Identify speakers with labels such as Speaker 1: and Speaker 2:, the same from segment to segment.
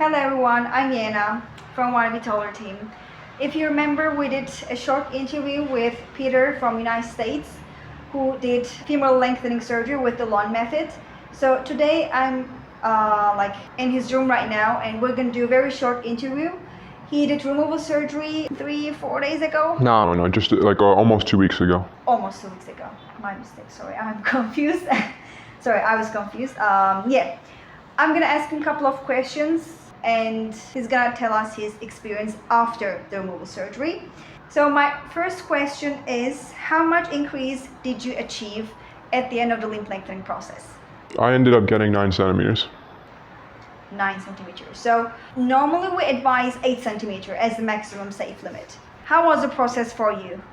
Speaker 1: Hello everyone, I'm Yana from one of the Taller team. If you remember, we did a short interview with Peter from United States who did femoral lengthening surgery with the lawn method. So today I'm in his room right now and we're going to do a very short interview. He did removal surgery 3-4 days ago.
Speaker 2: No, just almost 2 weeks ago.
Speaker 1: Almost 2 weeks ago. My mistake, sorry, I'm confused. Sorry, I was confused. Yeah, I'm going to ask him a couple of questions and he's going to tell us his experience after the removal surgery. So my first question is, how much increase did you achieve at the end of the limb lengthening process?
Speaker 2: I ended up getting 9 centimeters.
Speaker 1: 9 centimeters. So normally we advise 8 centimeters as the maximum safe limit. How was the process for you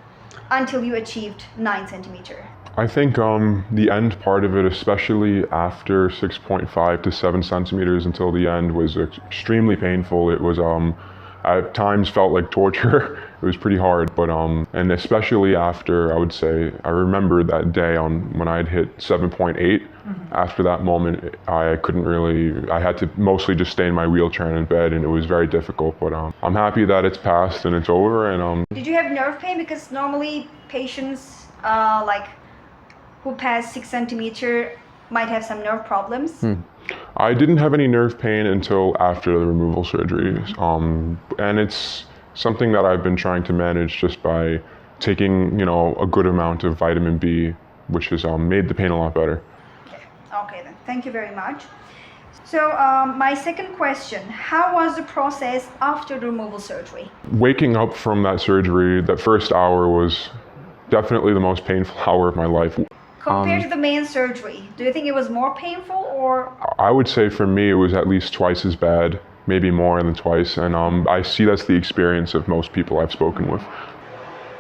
Speaker 1: until you achieved 9 centimeters?
Speaker 2: I think the end part of it, especially after 6.5 to 7 centimeters until the end, was extremely painful. It was at times felt like torture. It was pretty hard, but and especially after, I would say, I remember that day when I had hit 7.8. Mm-hmm. After that moment, I couldn't really, I had to mostly just stay in my wheelchair and in bed, and it was very difficult, but I'm happy that it's passed and it's over. And
Speaker 1: Did you have nerve pain? Because normally patients who pass 6 centimeters might have some nerve problems.
Speaker 2: I didn't have any nerve pain until after the removal surgery, and it's something that I've been trying to manage just by taking, a good amount of vitamin B, which has made the pain a lot better.
Speaker 1: Okay then, thank you very much. So my second question, how was the process after the removal surgery?
Speaker 2: Waking up from that surgery, that first hour was definitely the most painful hour of my life.
Speaker 1: Compared to the main surgery, do you think it was more painful or?
Speaker 2: I would say for me it was at least twice as bad, maybe more than twice, and I see that's the experience of most people I've spoken with.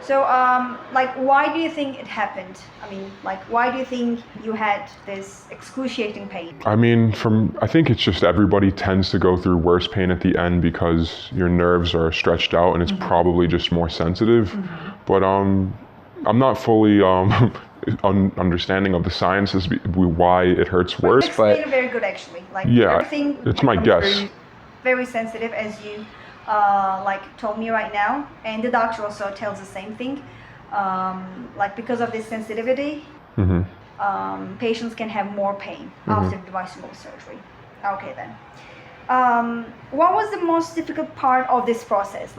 Speaker 1: So why do you think it happened? I mean, why do you think you had this excruciating pain?
Speaker 2: I think it's just everybody tends to go through worse pain at the end because your nerves are stretched out and it's probably just more sensitive. But I'm not fully understanding of the science as why it hurts worse.
Speaker 1: But very good actually. Everything
Speaker 2: it's my guess.
Speaker 1: Very sensitive as you told me right now, and the doctor also tells the same thing. Because of this sensitivity, patients can have more pain after the device removal surgery. Okay then. What was the most difficult part of this process,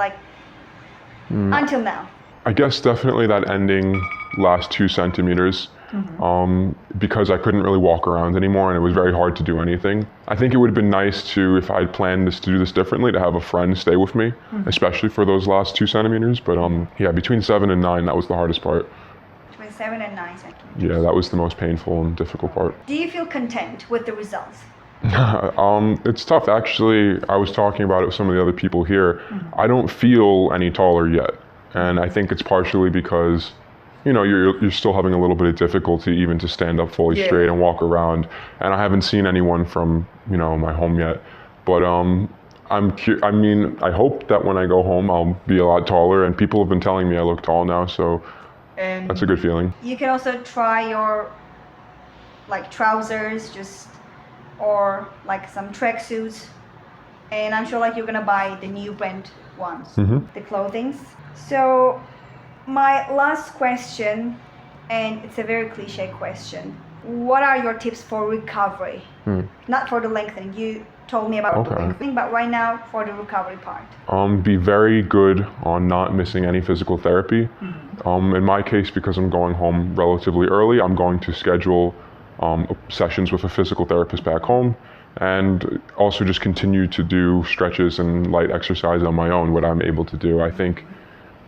Speaker 1: until now?
Speaker 2: I guess definitely that ending last 2 centimeters, because I couldn't really walk around anymore and it was very hard to do anything. I think it would have been nice to, if I'd planned to do this differently, to have a friend stay with me, especially for those last 2 centimeters. But between 7 and 9, that was the hardest part.
Speaker 1: Between 7 and 9 centimeters.
Speaker 2: Yeah, that was the most painful and difficult part.
Speaker 1: Do you feel content with the results?
Speaker 2: It's tough actually. I was talking about it with some of the other people here. I don't feel any taller yet. And I think it's partially because, you're still having a little bit of difficulty even to stand up fully straight and walk around. And I haven't seen anyone from, my home yet. But I hope that when I go home, I'll be a lot taller. And people have been telling me I look tall now, so that's a good feeling.
Speaker 1: You can also try your, trousers, or some tracksuits. And I'm sure you're gonna buy the new brand ones, the clothings. So my last question, and it's a very cliche question, what are your tips for recovery? Not for the lengthening, you told me about the lengthening, but right now for the recovery part.
Speaker 2: Be very good on not missing any physical therapy. In my case, because I'm going home relatively early, I'm going to schedule sessions with a physical therapist back home, and also just continue to do stretches and light exercise on my own, what I'm able to do. I think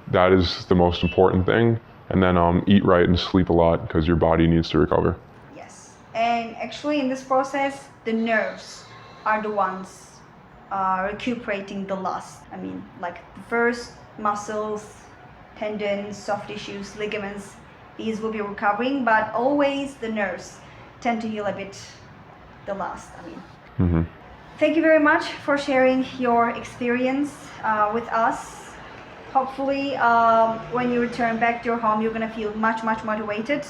Speaker 2: that is the most important thing. And then eat right and sleep a lot because your body needs to recover.
Speaker 1: Yes, and actually in this process, the nerves are the ones recuperating the loss. The first muscles, tendons, soft tissues, ligaments, these will be recovering, but always the nerves tend to heal a bit the last. Thank you very much for sharing your experience with us. Hopefully, when you return back to your home, you're gonna feel much motivated,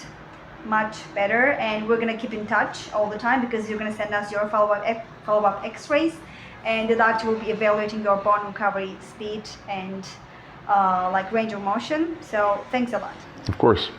Speaker 1: much better, and we're gonna keep in touch all the time because you're gonna send us your follow-up X-rays, and the doctor will be evaluating your bone recovery speed and like range of motion. So thanks a lot.
Speaker 2: Of course.